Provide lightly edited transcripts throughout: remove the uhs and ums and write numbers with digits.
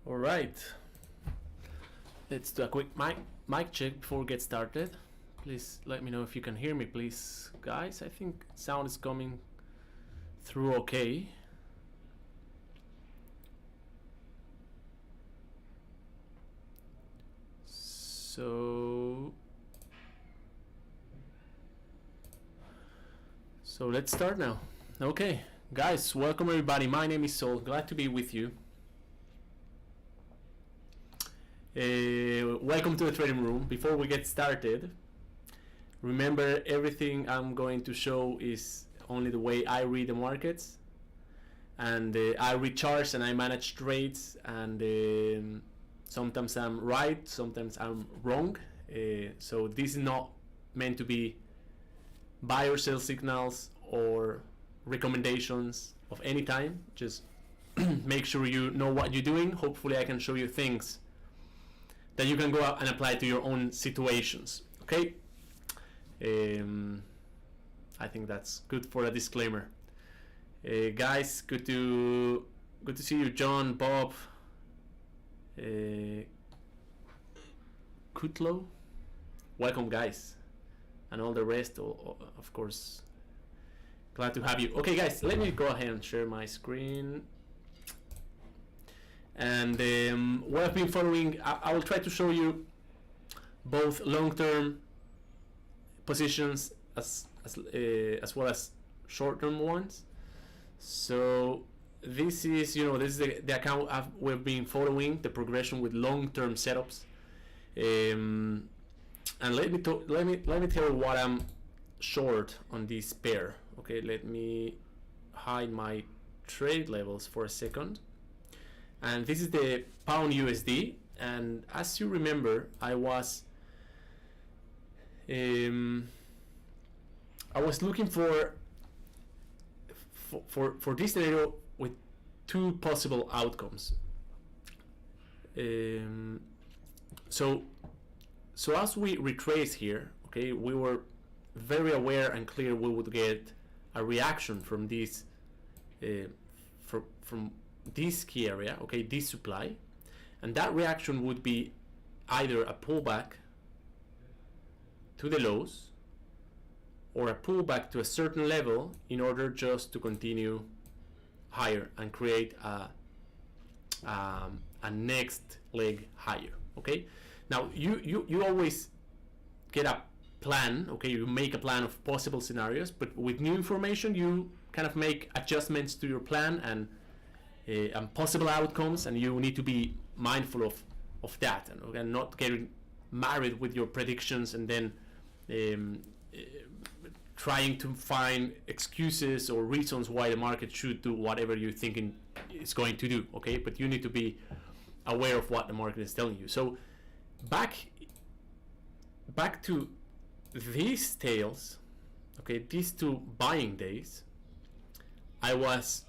All right, let's do a quick mic check before we get started. Please let me know if you can hear me, please, guys. I think sound is coming through okay. So let's start now. Okay, guys, welcome everybody. My name is Saul. Glad to be with you. Welcome to the trading room. Before we get started, remember everything I'm going to show is only the way I read the markets, and I read charts and I manage trades, and sometimes I'm right, sometimes I'm wrong. So this is not meant to be buy or sell signals or recommendations of any time. Just make sure you know what you're doing. Hopefully I can show you things that you can go out and apply to your own situations. Okay, I think that's good for a disclaimer. Guys, good to see you, John, Bob, Kutlo. Welcome, guys, and all the rest. Of course, glad to have you. Okay, guys, let me go ahead and share my screen. And what I've been following, I will try to show you both long-term positions as well as short-term ones. So this is, this is the account we've been following, the progression with long-term setups. And let me tell you what I'm short on this pair. Okay, let me hide my trade levels for a second. And this is the pound USD, and as you remember, I was looking for this scenario with two possible outcomes. So as we retrace here, okay, we were very aware and clear we would get a reaction from this from this key area, okay, this supply, and that reaction would be either a pullback to the lows or a pullback to a certain level in order just to continue higher and create a next leg higher. Okay, now you always get a plan, okay, you make a plan of possible scenarios, but with new information you kind of make adjustments to your plan and possible outcomes, and you need to be mindful of that, and not getting married with your predictions and then trying to find excuses or reasons why the market should do whatever you're thinking it's going to do. Okay, but you need to be aware of what the market is telling you. So back to these tails, okay, these two buying days, I was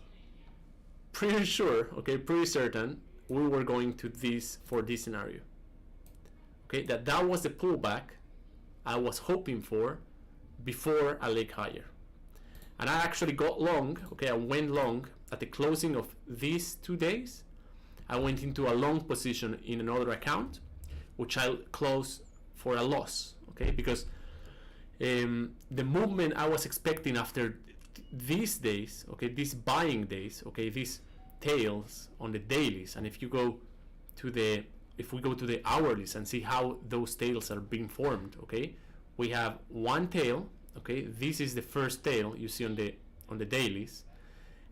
pretty sure, okay, pretty certain we were going to this for this scenario. Okay, that was the pullback I was hoping for before a leg higher. And I actually got long, okay, I went long at the closing of these 2 days. I went into a long position in another account, which I'll close for a loss, okay, because the movement I was expecting after these days, okay, these buying days, okay, these tails on the dailies, and if we go to the hourlies and see how those tails are being formed, okay, we have one tail, okay, this is the first tail you see on the dailies,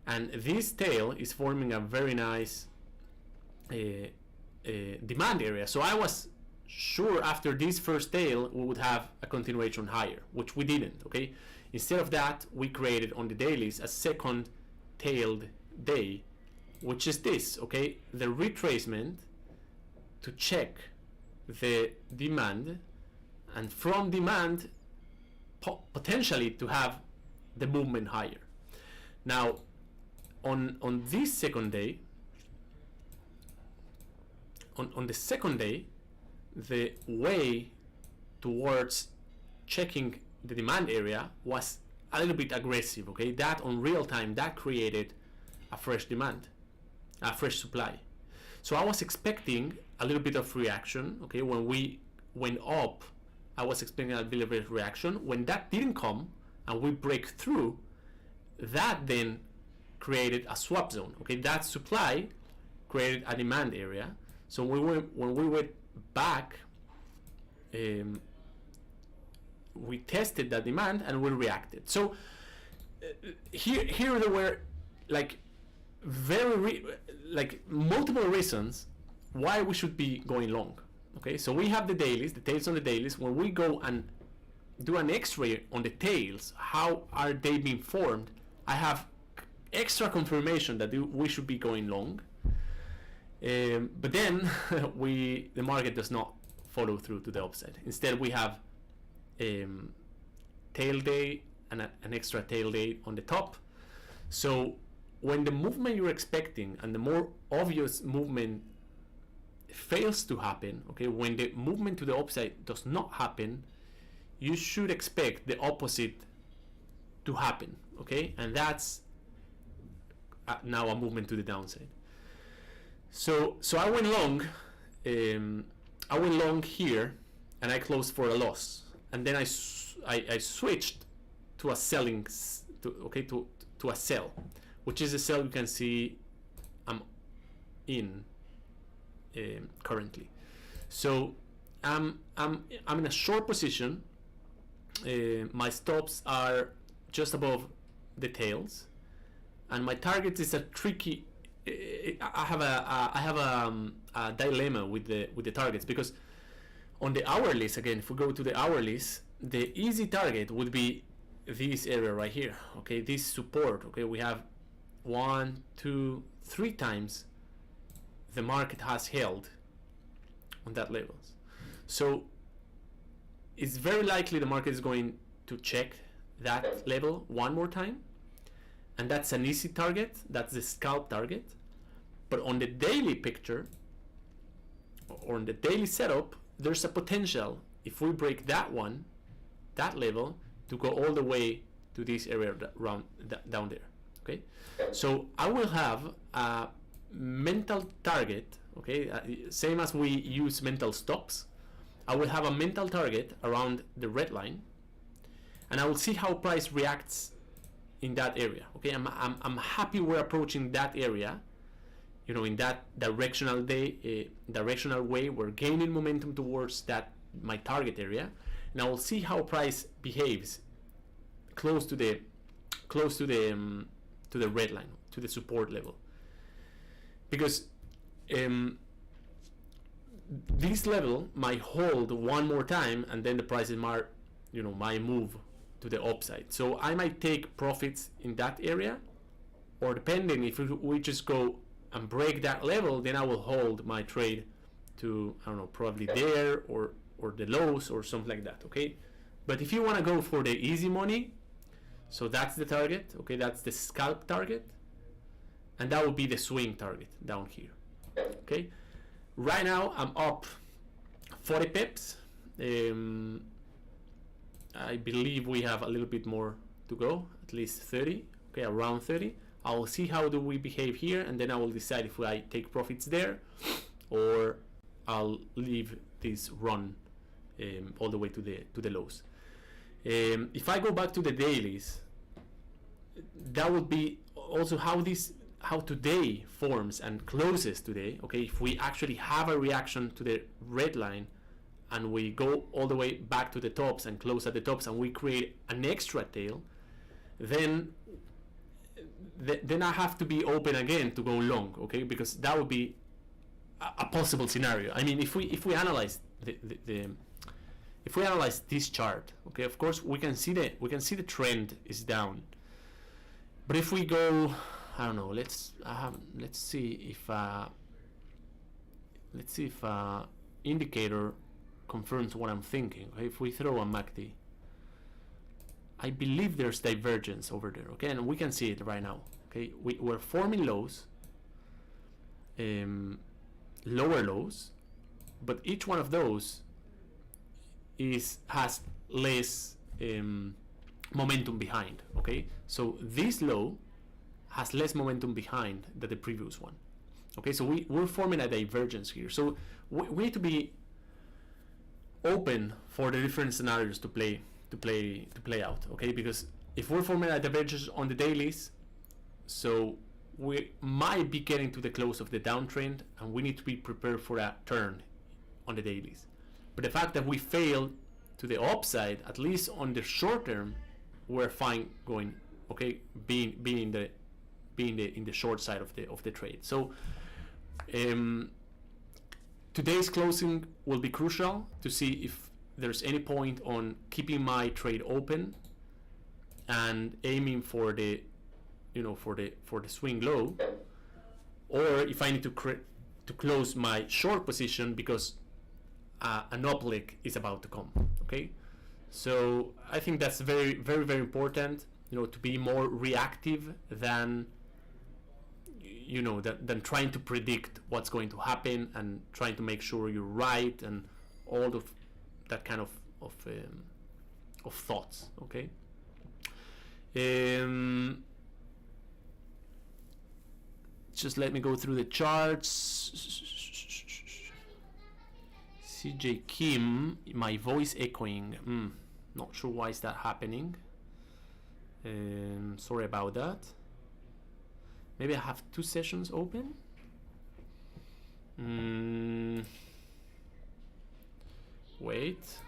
and this tail is forming a very nice demand area. So I was sure after this first tail we would have a continuation higher, which we didn't. Okay, instead of that we created on the dailies a second tailed day, which is this, okay, the retracement to check the demand, and from demand potentially to have the movement higher. Now on this second day, on the second day, the way towards checking the demand area was a little bit aggressive. Okay, that on real time that created a fresh demand, a fresh supply. So I was expecting a little bit of reaction. Okay, when we went up, I was expecting a little bit of reaction. When that didn't come and we break through, that then created a swap zone. Okay, that supply created a demand area. So when we went back, we tested that demand and we reacted. So here there were like multiple reasons why we should be going long. Okay, so we have the dailies, the tails on the dailies. When we go and do an X-ray on the tails, how are they being formed? I have extra confirmation that we should be going long. But then the market does not follow through to the upside. Instead, we have tail day and an extra tail day on the top. So when the movement you're expecting and the more obvious movement fails to happen, okay, when the movement to the upside does not happen, you should expect the opposite to happen, okay, and that's now a movement to the downside. So I went long. I went long here, and I closed for a loss, and then I switched to a selling, to a sell, which is a sell you can see I'm in currently. So I'm in a short position. My stops are just above the tails, and my target is a tricky. I have a dilemma with the targets, because on the hourlies, again, if we go to the hourlies, the easy target would be this area right here. Okay, this support. Okay, we have 1, 2, 3 times the market has held on that levels. So it's very likely the market is going to check that level one more time, and that's an easy target. That's the scalp target. But on the daily picture or on the daily setup, there's a potential, if we break that level, to go all the way to this area down there. Okay, so I will have a mental target. Okay, same as we use mental stops. I will have a mental target around the red line, and I will see how price reacts in that area. Okay, I'm happy we're approaching that area, you know, in that directional way. We're gaining momentum towards that, my target area, and I will see how price behaves close to the red line, to the support level, because this level might hold one more time, and then the prices might move to the upside. So I might take profits in that area, or depending, if we just go and break that level, then I will hold my trade to, I don't know, probably there or the lows or something like that. Okay, but if you want to go for the easy money, so that's the target. Okay, that's the scalp target, and that would be the swing target down here. Okay, right now I'm up 40 pips. I believe we have a little bit more to go, at least 30. Okay, around 30. I will see how do we behave here, and then I will decide if I take profits there, or I'll leave this run all the way to the lows. If I go back to the dailies, that would be also how today forms and closes today. Okay, if we actually have a reaction to the red line, and we go all the way back to the tops and close at the tops, and we create an extra tail, then I have to be open again to go long. Okay, because that would be a possible scenario. I mean, if we analyze if we analyze this chart, okay, of course we can see the trend is down. But if we go, I don't know, let's see if indicator confirms what I'm thinking. Okay, if we throw a MACD, I believe there's divergence over there. Okay, and we can see it right now. Okay, we're forming lows, lower lows, but each one of those has less momentum behind. Okay, so this low has less momentum behind than the previous one, Okay, so we're forming a divergence here. So we need to be open for the different scenarios to play out. Okay, because if we're forming a divergence on the dailies, so we might be getting to the close of the downtrend, and we need to be prepared for a turn on the dailies. But the fact that we failed to the upside, at least on the short term, we're fine going. Okay, being in the short side of the trade. So today's closing will be crucial to see if there's any point on keeping my trade open and aiming for the for the swing low, or if I need to close my short position because an uplick is about to come. Okay, so I think that's very important, to be more reactive than than trying to predict what's going to happen and trying to make sure you're right and all of that kind of thoughts. Okay. Just let me go through the charts. CJ Kim, my voice echoing. Not sure why is that happening. Sorry about that. Maybe I have 2 sessions open. Wait.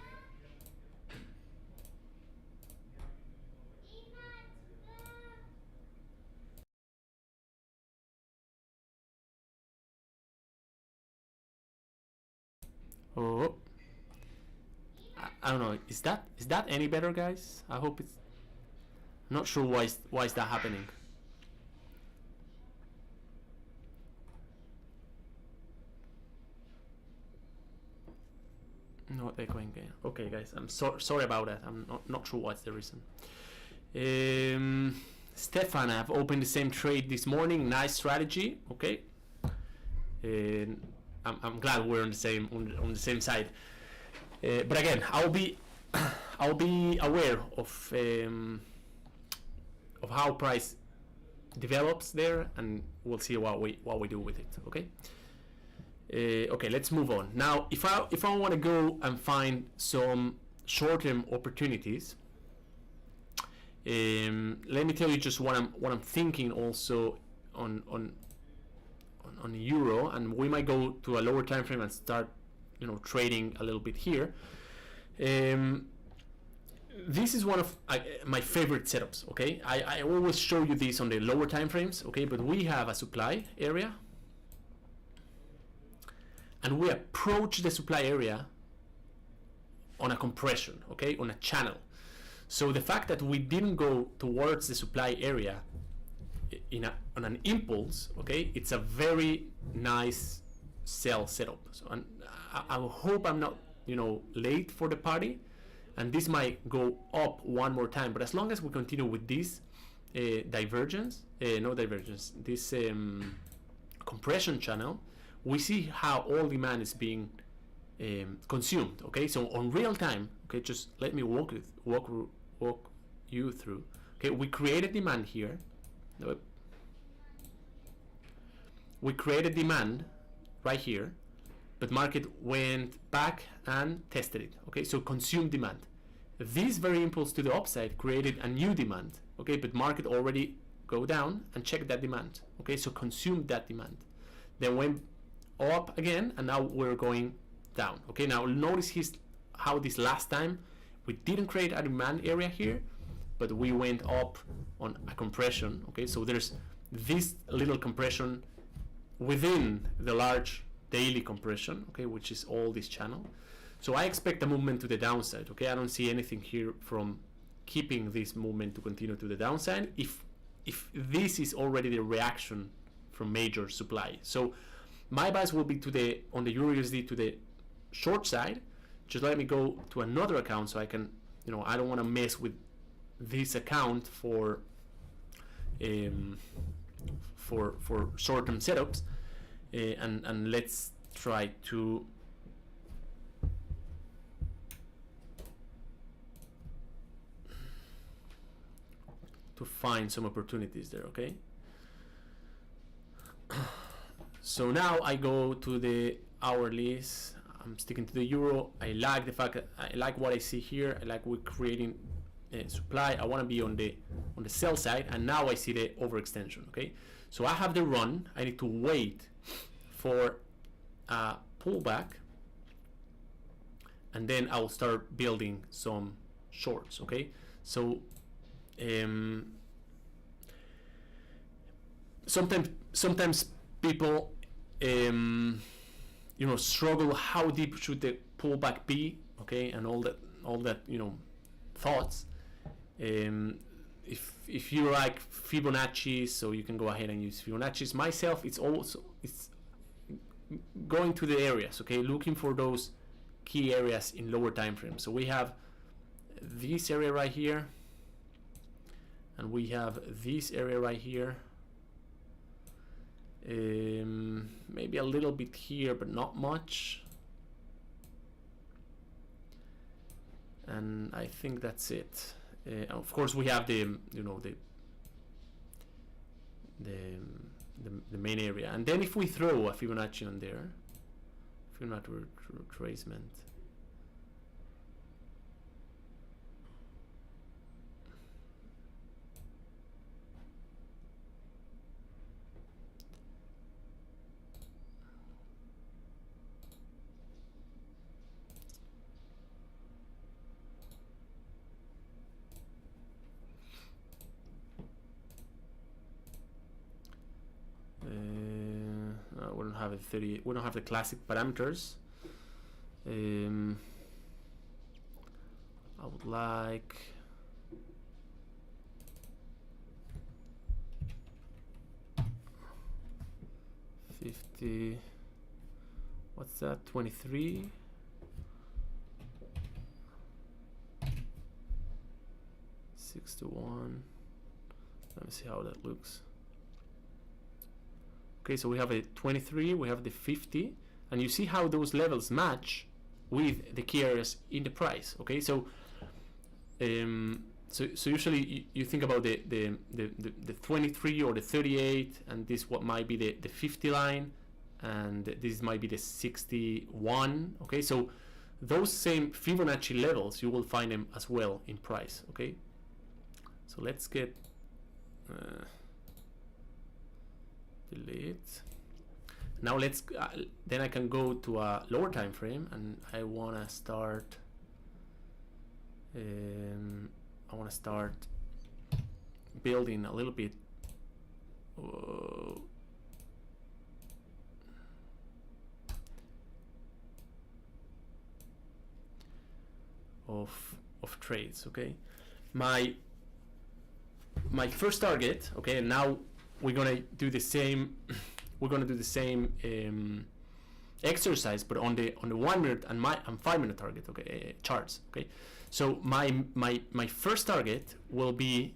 Oh, I don't know. Is that any better, guys? I hope it's. I'm not sure why is that happening. Not echoing again. Okay, guys, I'm sorry about that. I'm not sure what's the reason. Stefan, I've opened the same trade this morning. Nice strategy. Okay. I'm glad we're on the same side. But again, I'll be aware of how price develops there, and we'll see what we do with it. Okay. Okay, let's move on. Now, if I want to go and find some short-term opportunities, let me tell you just what I'm thinking also on euro, and we might go to a lower time frame and start trading a little bit here. This is one of my favorite setups. Okay, I always show you this on the lower time frames. Okay, but we have a supply area, and we approach the supply area on a compression, okay, on a channel. So the fact that we didn't go towards the supply area on an impulse, okay, it's a very nice sell setup. So I hope I'm not late for the party, and this might go up one more time. But as long as we continue with this divergence, this compression channel, we see how all demand is being consumed. Okay, so on real time, okay, just let me walk you through. Okay, we created demand here. We created demand right here, but market went back and tested it. Okay, so consumed demand. This very impulse to the upside created a new demand. Okay, but market already go down and check that demand. Okay, so consumed that demand, then went up again, and now we're going down. Okay, now notice how this last time we didn't create a demand area here, but we went up on a compression. Okay, so there's this little compression within the large daily compression, okay, which is all this channel. So I expect a movement to the downside. Okay, I don't see anything here from keeping this movement to continue to the downside if this is already the reaction from major supply. So my bias will be on the Euro USD to the short side. Just let me go to another account so I can, I don't want to mess with this account for short-term setups, and let's try to find some opportunities there. Okay. So now I go to the hourlies. I'm sticking to the euro. I like the fact that I like what I see here. I like we're creating supply. I want to be on the sell side, and now I see the overextension. Okay, so I have the run. I need to wait for a pullback, and then I will start building some shorts. Okay, so sometimes people struggle, how deep should the pullback be, okay, and all that thoughts. If you like Fibonacci, so you can go ahead and use Fibonacci's. Myself, it's going to the areas, okay, looking for those key areas in lower time frames. So we have this area right here, and we have this area right here. Maybe a little bit here, but not much. And I think that's it. Of course, we have the main area, and then if we throw a Fibonacci on there, Fibonacci retracement. We don't have a 30. We don't have the classic parameters. I would like $50. What's that? 23. Six to 1. Let me see how that looks. Okay, so we have a 23, we have the 50, and you see how those levels match with the key areas in the price. Okay, so so usually you think about the 23 or the 38, and this what might be the 50 line, and this might be the 61. Okay, so those same Fibonacci levels, you will find them as well in price. Okay, so let's get delete. Now let's then I can go to a lower time frame, and I want to start building a little bit of trades. Okay, my first target. Okay, and now we're gonna do the same. We're gonna do the same exercise, but on the 1 minute and 5 minute target. Okay, charts. Okay, so my first target will be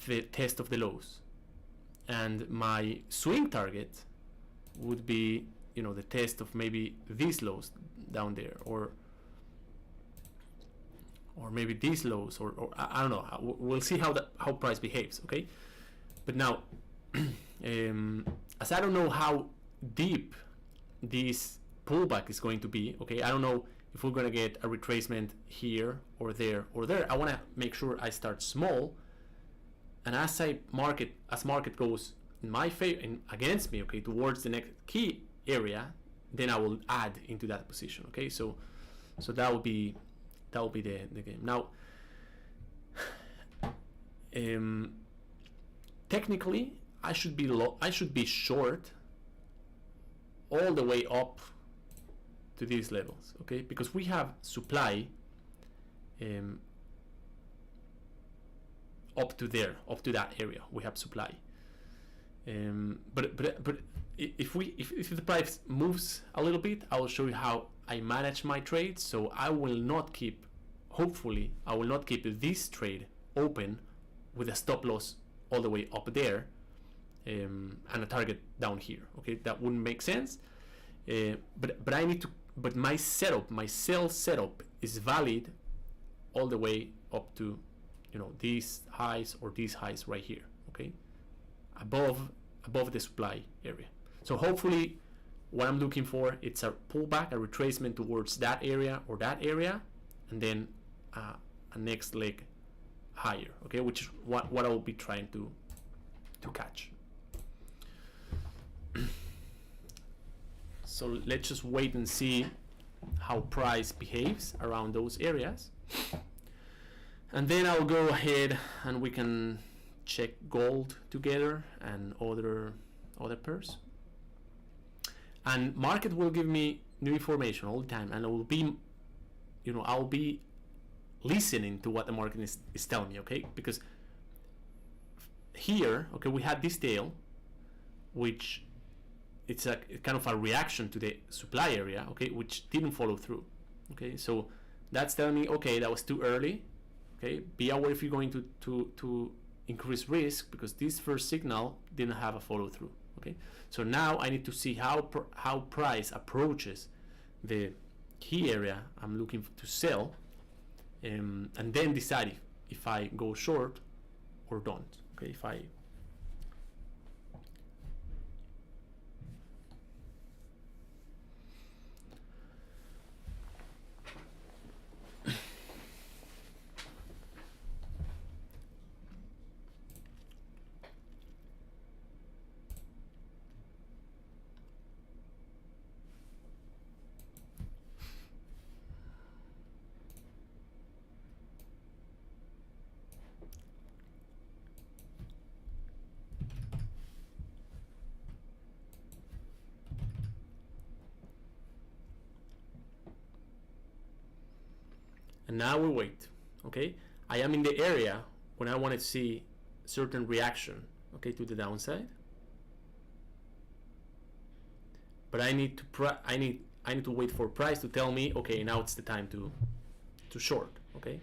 the test of the lows, and my swing target would be the test of maybe these lows down there, or maybe these lows, or I don't know. We'll see how price behaves. Okay, but now. As I don't know how deep this pullback is going to be, okay, I don't know if we're going to get a retracement here or there or there. I want to make sure I start small, and as market goes in my favor, against me, okay, towards the next key area, then I will add into that position. Okay, so that will be the game. Now, technically, I should be short all the way up to these levels, okay? Because we have supply up to there, up to that area. We have supply. But if the price moves a little bit, I will show you how I manage my trades. So I will not keep, hopefully, I will not keep this trade open with a stop loss all the way up there. And a target down here. Okay, that wouldn't make sense. But I need to. But my setup, my sell setup, is valid all the way up to, these highs or these highs right here. Okay, above the supply area. So hopefully what I'm looking for, it's a pullback, a retracement towards that area or that area, and then a next leg higher, okay, which is what I will be trying to catch. So let's just wait and see how price behaves around those areas, and then I'll go ahead and we can check gold together and other pairs. And market will give me new information all the time, and I will be, I'll be listening to what the market is telling me, okay? Because here, okay, we had this tail, which it's a kind of a reaction to the supply area, okay, which didn't follow through, okay? So that's telling me, okay, that was too early, okay? Be aware if you're going to increase risk, because this first signal didn't have a follow through, okay? So now I need to see how price approaches the key area I'm looking to sell, and then decide if I go short or don't, okay? If I and now we wait, okay? I am in the area when I want to see certain reaction, okay, to the downside, but I need to wait for price to tell me, okay, now it's the time to short, okay?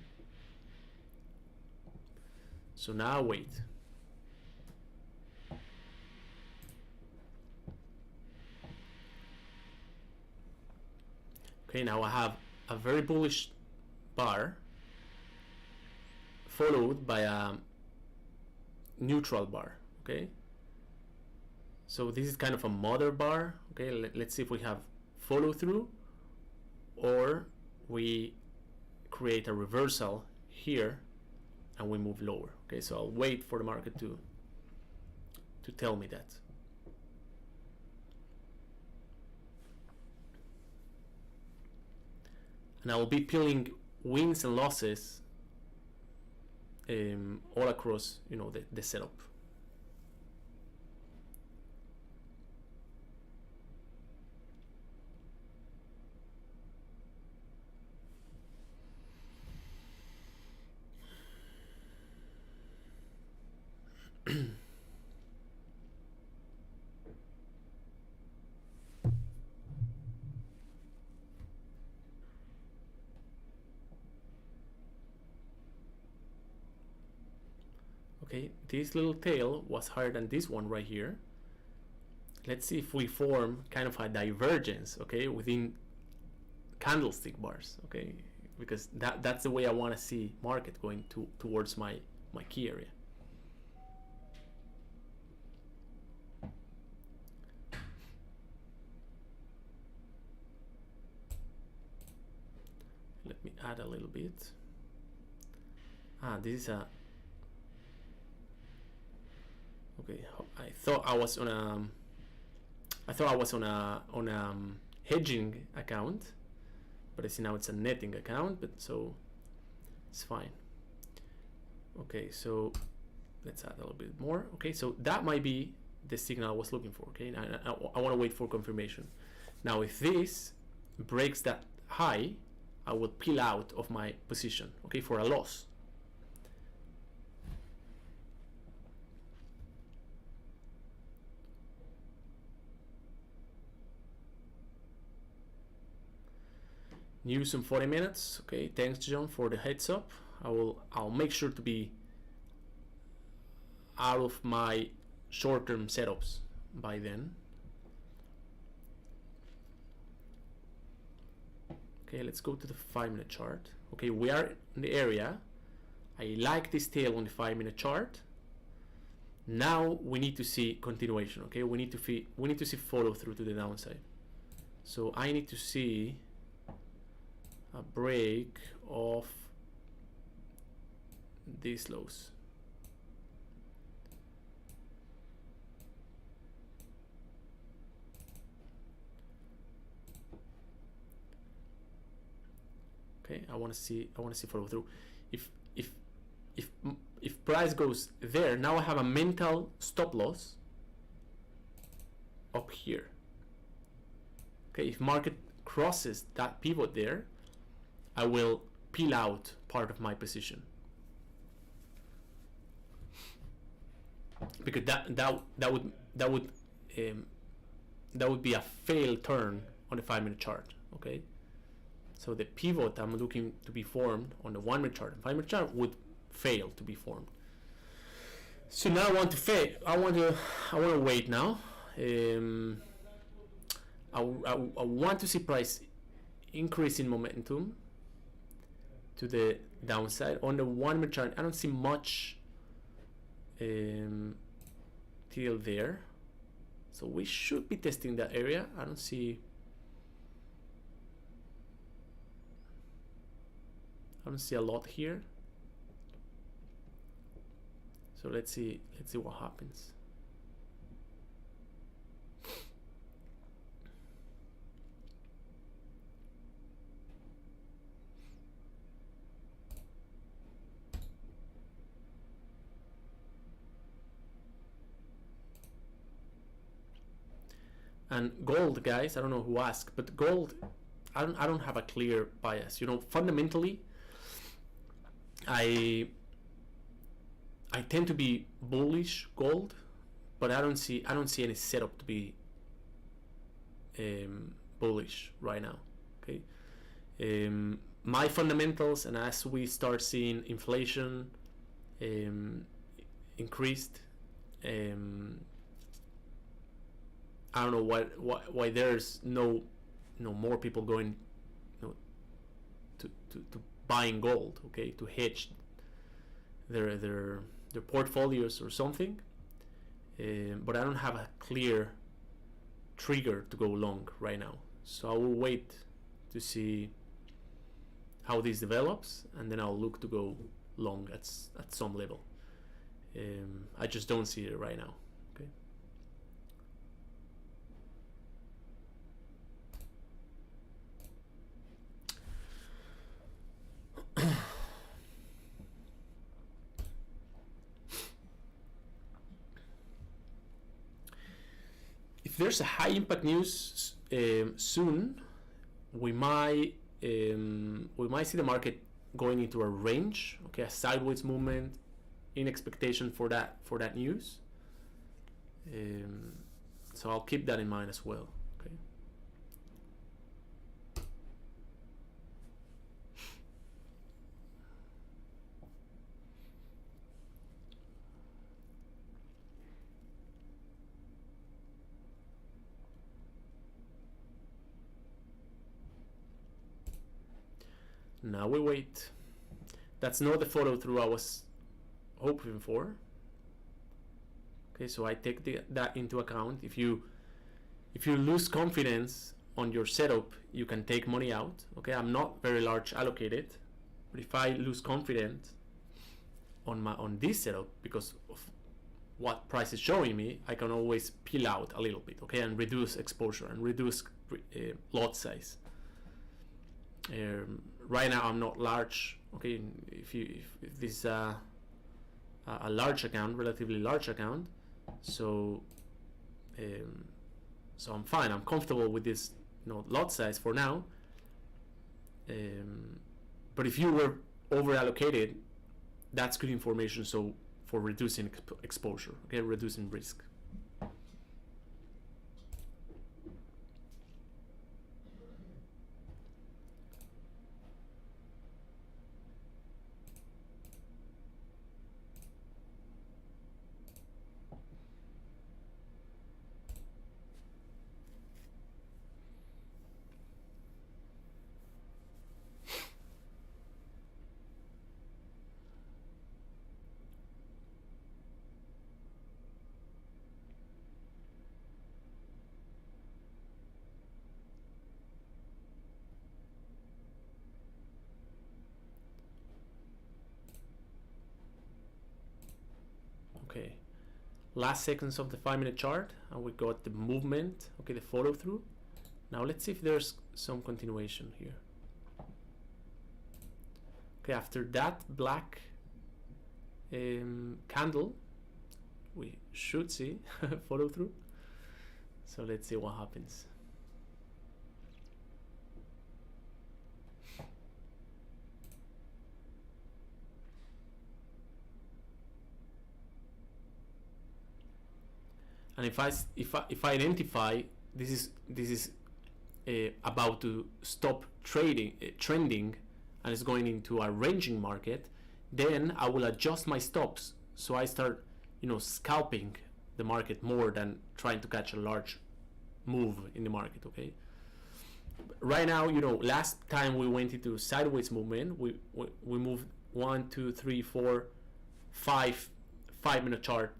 So now wait. Okay, now I have a very bullish bar followed by a neutral bar, okay? So this is kind of a mother bar, okay? Let's see if we have follow through or we create a reversal here and we move lower, okay? So I'll wait for the market to tell me that. And I will be peeling wins and losses all across, the setup. Okay, this little tail was higher than this one right here. Let's see if we form kind of a divergence, okay, within candlestick bars, okay, because that's the way I want to see market going towards my key area. Let me add a little bit. This is a okay. I thought I was on a hedging account, but I see now it's a netting account, but so it's fine. Okay, so let's add a little bit more. Okay, so that might be the signal I was looking for. Okay, I want to wait for confirmation. Now if this breaks that high, I will peel out of my position, okay, for a loss. News in 40 minutes. Okay, thanks John for the heads up. I'll make sure to be out of my short-term setups by then. Okay, let's go to the 5-minute chart. Okay, we are in the area. I like this tail on the 5-minute chart. Now we need to see continuation. Okay, we need to see follow through to the downside. So I need to see a break of these lows. Okay, I want to see follow through. If price goes there, now I have a mental stop loss up here. Okay, if market crosses that pivot there, I will peel out part of my position, because that would be a failed turn on the 5-minute chart. Okay, so the pivot I'm looking to be formed on the 1-minute chart and 5-minute chart would fail to be formed. So now I want to wait now. I want to see price increase in momentum to the downside. On the 1-minute chart, I don't see much till there, so we should be testing that area. I don't see a lot here, so let's see what happens. And gold, guys, I don't know who asked, but gold, I don't have a clear bias. You know, fundamentally, I tend to be bullish gold, but I don't see any setup to be bullish right now. Okay, my fundamentals, and as we start seeing inflation increased, I don't know why there's no more people going to buying gold, okay, to hedge their portfolios or something, but I don't have a clear trigger to go long right now, so I will wait to see how this develops, and then I'll look to go long at some level. I just don't see it right now. Okay. If there's a high impact news soon, we might see the market going into a range, okay, a sideways movement in expectation for that news. So I'll keep that in mind as well. Okay. Now we wait. That's not the follow through I was hoping for. Okay, so I take that into account. If you lose confidence on your setup, you can take money out. Okay, I'm not very large allocated, but if I lose confidence on this setup because of what price is showing me, I can always peel out a little bit, okay, and reduce exposure and reduce lot size. Right now I'm not large, okay. If this is a large account, relatively large account, so I'm fine. I'm comfortable with this, lot size for now. But if you were over allocated, that's good information. So for reducing exposure, okay, reducing risk. Okay, last seconds of the 5-minute chart, and we got the movement, okay, the follow through. Now let's see if there's some continuation here. Okay, after that black candle, we should see follow through. So let's see what happens. And if I identify this is about to stop trending and it's going into a ranging market, then I will adjust my stops, so I start, you know, scalping the market more than trying to catch a large move in the market. Okay, right now, you know, last time we went into sideways movement, we moved 1, 2, 3, 4, 5-minute chart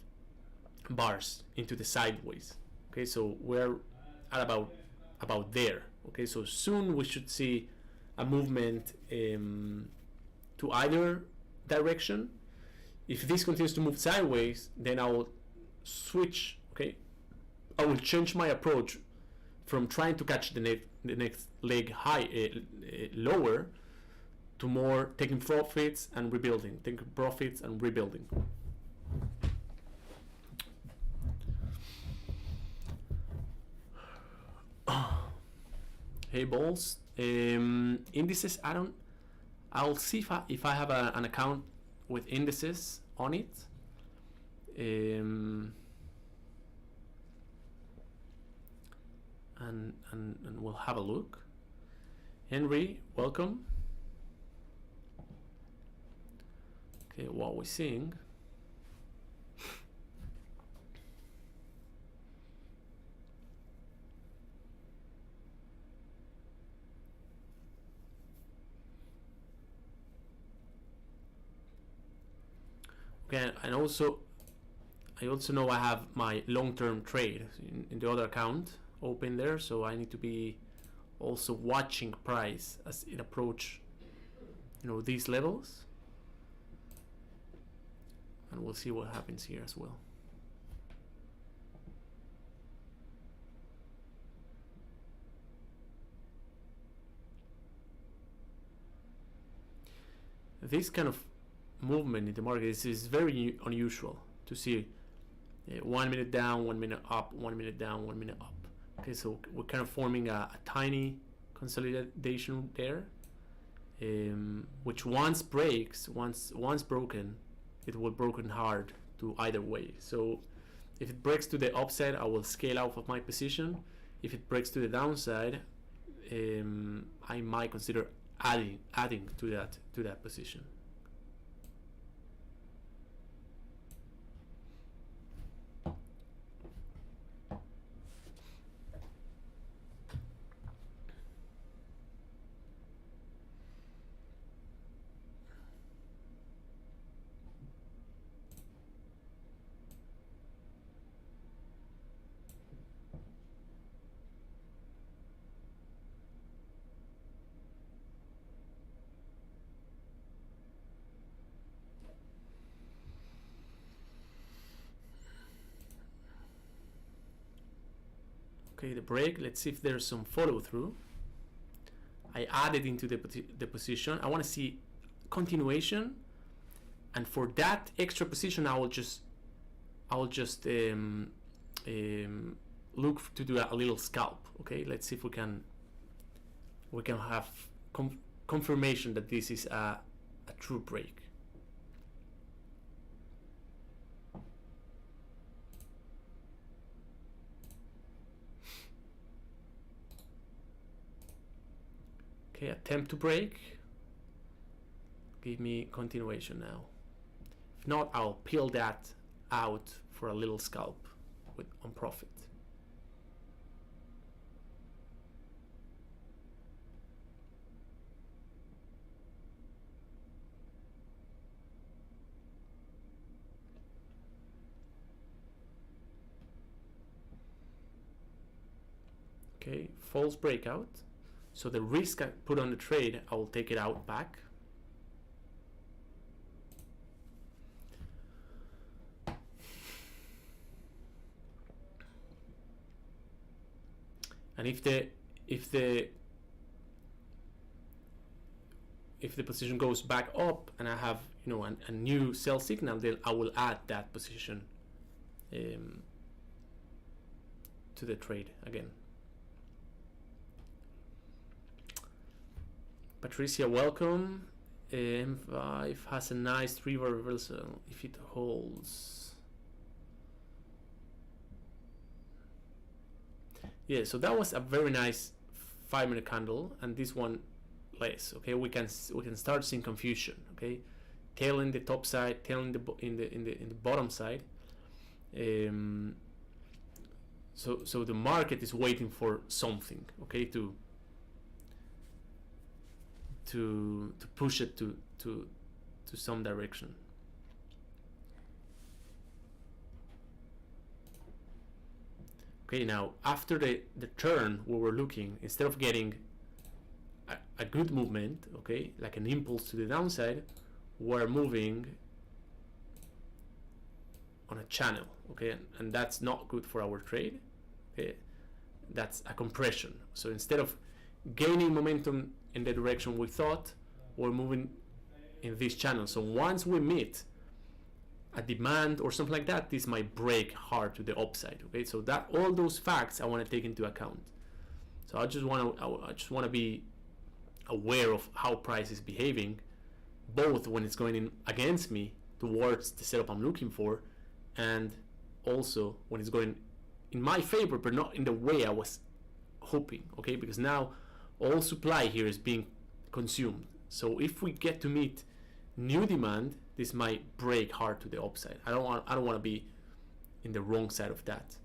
bars into the sideways. Okay, so we're at about there. Okay, so soon we should see a movement to either direction. If this continues to move sideways, then I will switch. Okay, I will change my approach from trying to catch the next leg high lower to more taking profits and rebuilding, Hey balls, indices. I'll see if I have an account with indices on it. And we'll have a look. Henry, welcome. Okay, what we're seeing. Okay, and also I also know I have my long-term trade in the other account open there, so I need to be also watching price as it approach, you know, these levels, and we'll see what happens here as well. This kind of movement in the market is very unusual to see. 1 minute down, 1 minute up, 1 minute down, 1 minute up. Okay, so we're kind of forming a tiny consolidation there, which once broken, it will broken hard to either way. So if it breaks to the upside, I will scale out of my position. If it breaks to the downside, I might consider adding to that position. Okay, the break. Let's see if there's some follow through. I added into the position. I want to see continuation, and for that extra position, I will just look to do a little scalp. Okay, let's see if we can have confirmation that this is a true break. Okay, attempt to break. Give me continuation now. If not, I'll peel that out for a little scalp on profit. Okay, false breakout. So the risk I put on the trade, I will take it out back. And if the position goes back up and I have, you know, a new sell signal, then I will add that position to the trade again. Patricia, welcome. M5 has a nice 3-bar reversal if it holds. Yeah, so that was a very nice 5-minute candle, and this one less. Okay, we can start seeing confusion. Okay, tail in the top side, tail in the bottom side. So the market is waiting for something. Okay, to push it to some direction. Okay, now after the turn we were looking, instead of getting a good movement, okay, like an impulse to the downside, we're moving on a channel, okay, and that's not good for our trade. Okay, that's a compression. So instead of gaining momentum in the direction we thought, we're moving in this channel. So once we meet a demand or something like that, this might break hard to the upside. Okay, so that all those facts I want to take into account. So I just want to be aware of how price is behaving, both when it's going in against me towards the setup I'm looking for, and also when it's going in my favor, but not in the way I was hoping. Okay, because now all supply here is being consumed. So if we get to meet new demand, this might break hard to the upside. I don't want to be in the wrong side of that.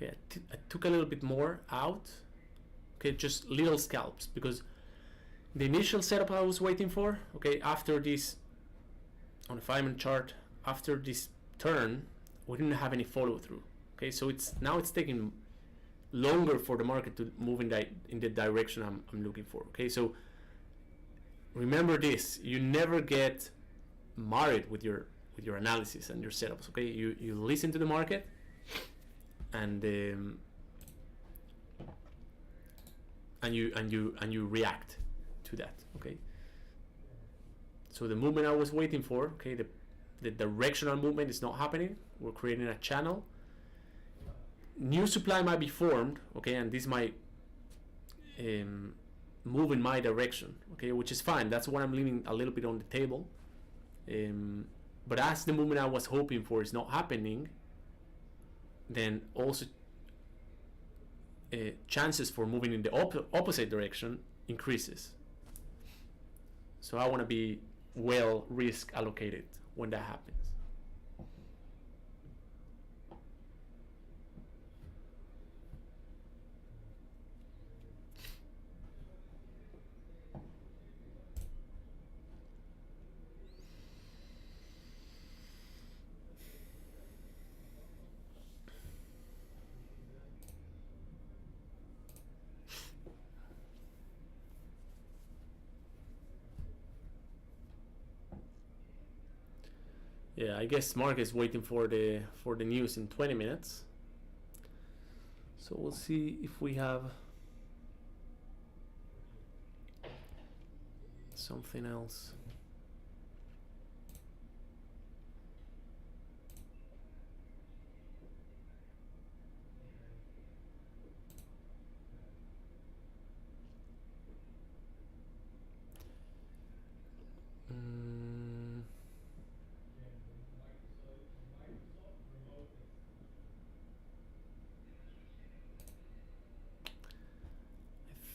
Okay, I took a little bit more out. Okay, just little scalps, because the initial setup I was waiting for, okay, after this, on a 5-minute chart, after this turn, we didn't have any follow through. Okay, so it's taking longer for the market to move in the direction I'm looking for. Okay, so remember this: you never get married with your analysis and your setups. Okay, you listen to the market, and you react to that. Okay, so the movement I was waiting for, okay, the directional movement is not happening. We're creating a channel. New supply might be formed, okay, and this might move in my direction, okay, which is fine. That's what I'm leaving a little bit on the table. But as the movement I was hoping for is not happening, then also chances for moving in the opposite direction increases. So I want to be well risk allocated when that happens. Yeah, I guess Mark is waiting for the news in 20 minutes. So we'll see if we have something else.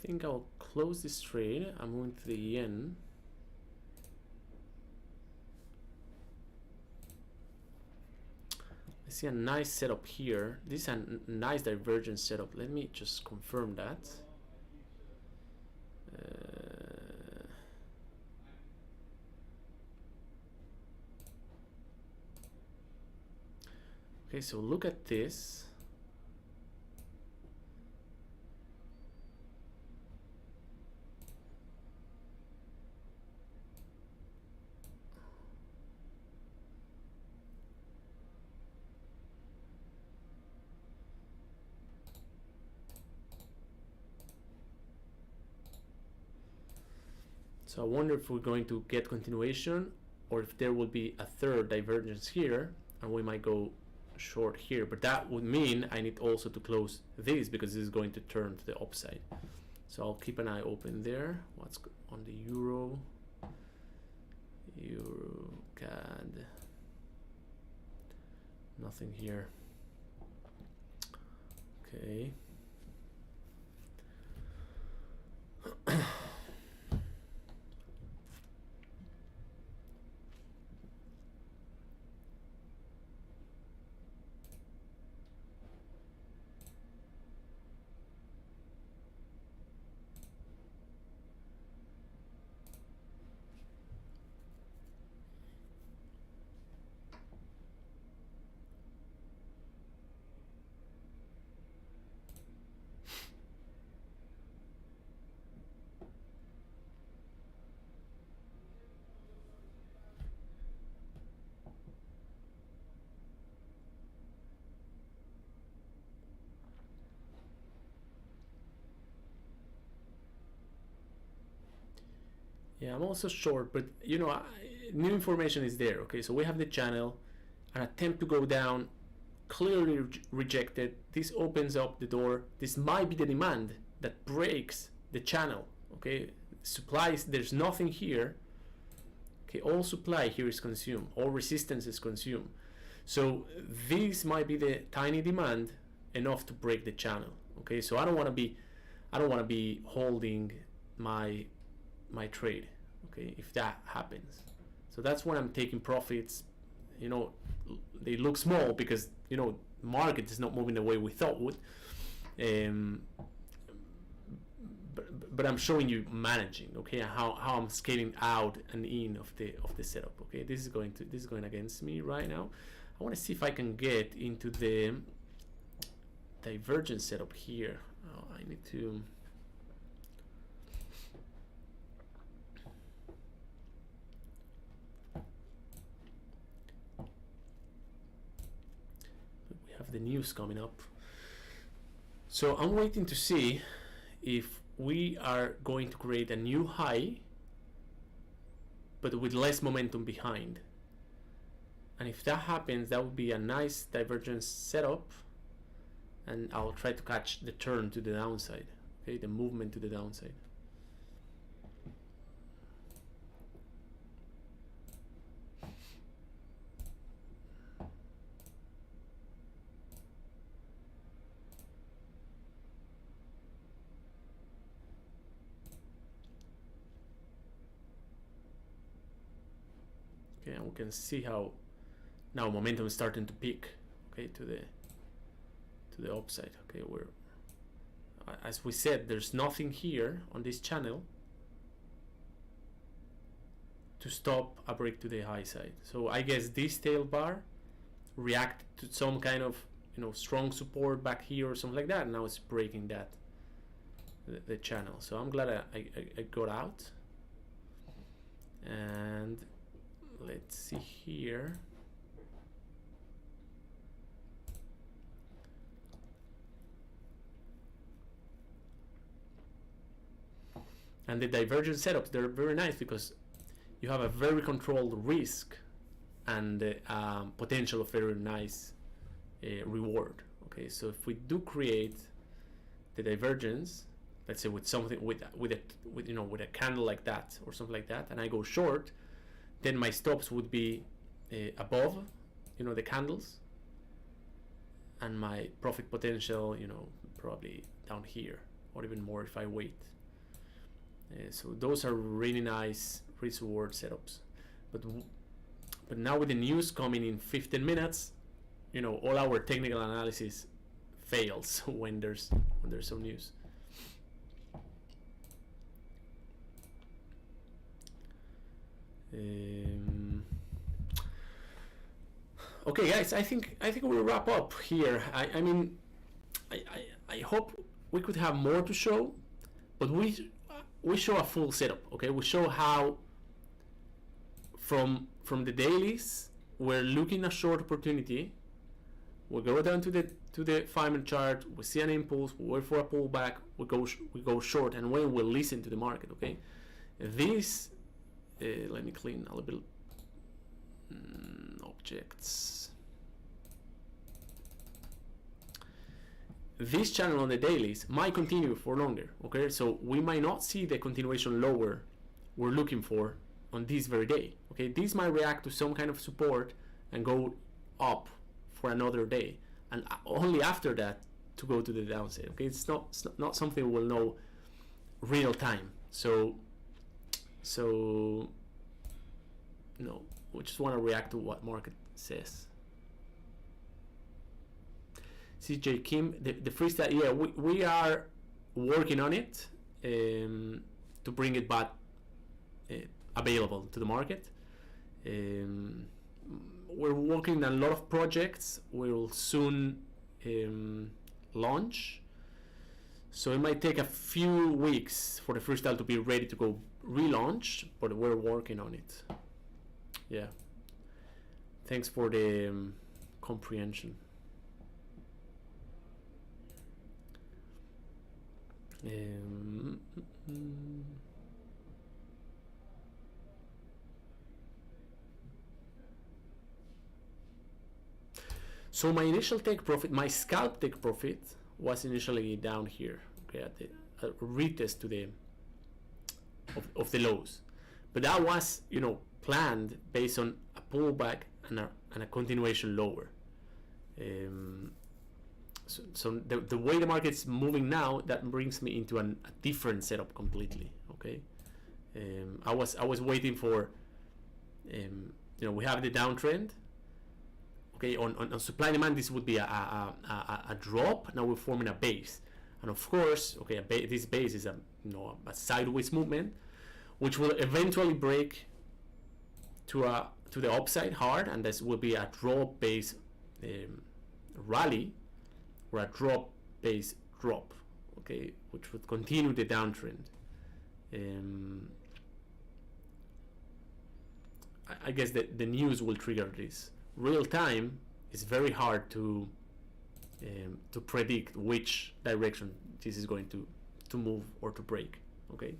think I'll close this trade. I'm moving to the yen. I see a nice setup here. This is a nice divergence setup. Let me just confirm that. Okay, so look at this. So I wonder if we're going to get continuation or if there will be a third divergence here and we might go short here, but that would mean I need also to close this because this is going to turn to the upside. So I'll keep an eye open there. What's on the euro CAD? Nothing here. Okay. Yeah, I'm also short, but you know, new information is there. Okay, so we have the channel, an attempt to go down, clearly rejected. This opens up the door. This might be the demand that breaks the channel. Okay, supplies, there's nothing here. Okay, all supply here is consumed, all resistance is consumed. So this might be the tiny demand enough to break the channel. Okay, so I don't want to be holding my trade, okay, if that happens. So that's when I'm taking profits. You know, they look small because, you know, market is not moving the way we thought would. But I'm showing you managing, okay, how I'm scaling out and in of the setup. Okay, this is going against me right now. I want to see if I can get into the divergence setup here. Oh, I need to. The news coming up, so I'm waiting to see if we are going to create a new high but with less momentum behind, and if that happens, that would be a nice divergence setup, and I'll try to catch the turn to the downside, okay, the movement to the downside. Okay, and we can see how now momentum is starting to peak, okay, to the upside. Okay, we're, as we said, there's nothing here on this channel to stop a break to the high side. So I guess this tail bar reacted to some kind of, you know, strong support back here or something like that, and now it's breaking that the channel. So I'm glad I got out. And let's see here. And the divergence setups, they're very nice because you have a very controlled risk and potential of very nice reward. Okay, so if we do create the divergence, let's say with something with a candle like that or something like that, and I go short, then my stops would be above, you know, the candles, and my profit potential, you know, probably down here or even more if I wait. So those are really nice risk reward setups. But now with the news coming in 15 minutes, you know, all our technical analysis fails when there's some news. Okay, guys, I think we'll wrap up here. I mean, I hope we could have more to show, but we show a full setup. Okay, we show how from the dailies we're looking at short opportunity. We go down to the 5-minute chart. We see an impulse. We wait for a pullback. We go short, and when we listen to the market. Okay, this let me clean a little bit. Objects. This channel on the dailies might continue for longer. Okay, so we might not see the continuation lower we're looking for on this very day. Okay, this might react to some kind of support and go up for another day, and only after that to go to the downside. Okay, it's not something we'll know real time. So no, we just want to react to what market says. CJ Kim, the freestyle, yeah, we are working on it to bring it back available to the market. We're working on a lot of projects. We will soon launch, so it might take a few weeks for the freestyle to be ready to go relaunch, but we're working on it. Yeah, thanks for the comprehension. So my initial take profit, my scalp take profit, was initially down here, okay, at the retest to the of the lows, but that was, you know, planned based on a pullback and a continuation lower. So the way the market's moving now, that brings me into a different setup completely. Okay, I was waiting for, you know, we have the downtrend. Okay, on supply and demand, this would be a drop. Now we're forming a base, and of course, okay, this base is a sideways movement, which will eventually break to the upside hard, and this will be a drop base rally, or a drop base drop, okay, which would continue the downtrend. I guess the news will trigger this. Real time is very hard to predict which direction this is going to move or to break. Okay.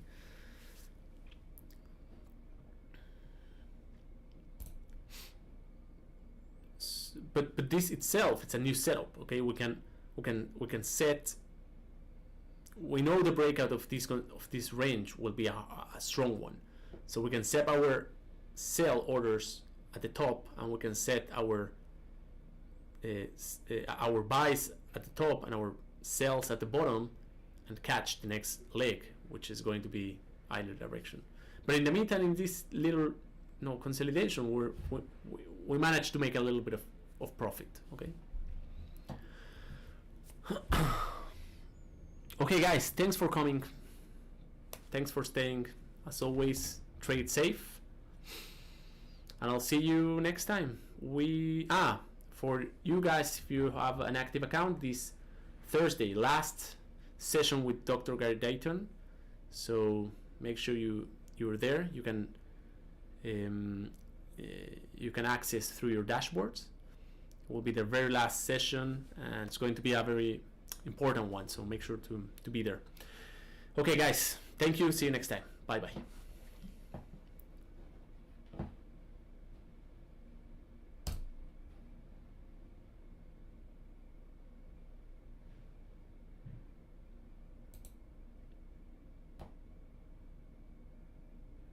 But this itself, it's a new setup. Okay, we can set. We know the breakout of this range will be a strong one, so we can set our sell orders at the top, and we can set our buys at the top and our sells at the bottom, and catch the next leg, which is going to be either direction. But in the meantime, in this little consolidation, we managed to make a little bit of profit. Okay. Okay, guys, thanks for coming. Thanks for staying. As always, trade safe, and I'll see you next time. For you guys, if you have an active account, this Thursday, last session with Dr. Gary Dayton, so make sure you're there. You can access through your dashboards. It will be the very last session, and it's going to be a very important one, so make sure to be there. Okay, guys, thank you. See you next time. Bye bye.